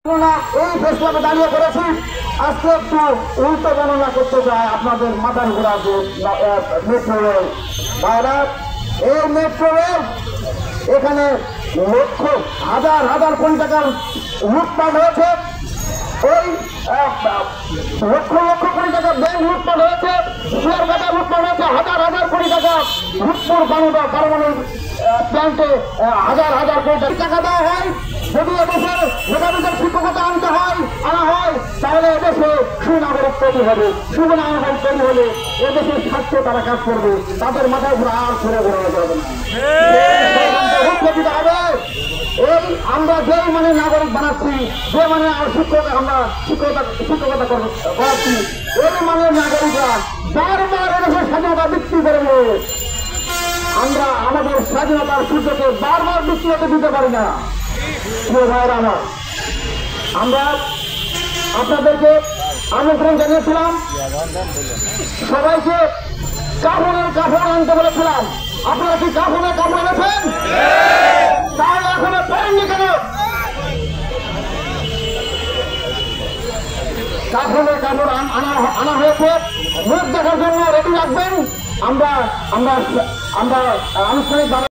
এই ফেসলামে দাঁড়িয়ে করেছি। আজকে একটু উল্টো গণনা করতে চাই আপনাদের মাথার ঘোরা যে মেট্রো রেল বাইরা, এই মেট্রো রেল এখানে লক্ষ হাজার হাজার কোটি টাকার লুটপাট হয়েছে। ওই লক্ষ লক্ষ কোটি টাকা ব্যাংক লুটপাট হয়েছে, শেয়ার বাজার লুটপাট হয়েছে, হাজার হাজার কোটি টাকা রূপপুর পারমাণবিক প্ল্যান্টে হাজার হাজার কোটি টাকা দেওয়া হয়। যদি এদেশের মেধাবীদের শিক্ষকতা আনা হয় তাহলে এদেশে সুনাগরিক তৈরি হবে। সুনাগরিক তৈরি হলে এদেশের স্বার্থে তারা কাজ করবে, তাদের মাথায় ঘুরে আর ঘুরে ঘুরে যাবে না। এই আমরা যেই মানে নাগরিক বানাচ্ছি, যে মানে আমরা শিক্ষকতা করাচ্ছি, এই মানে নাগরিকরা বারবার এদেশের স্বাধীনতা বিক্রি করবে। আমরা আমাদের স্বাধীনতার সূর্যকে বারবার বিক্রি হতে দিতে পারি না। ভাইয়ের আমার, আমরা আপনাদেরকে আমন্ত্রণ জানিয়েছিলাম, সবাইকে কাপড় আনতে বলেছিলাম। আপনারা কি কাপড় এনেছেন? তাহলে এখনো পারেননি কেন? কাপড় আনা হয়েছে, মুখ দেখার জন্য রেডি রাখবেন। আমরা আনুষ্ঠানিকভাবে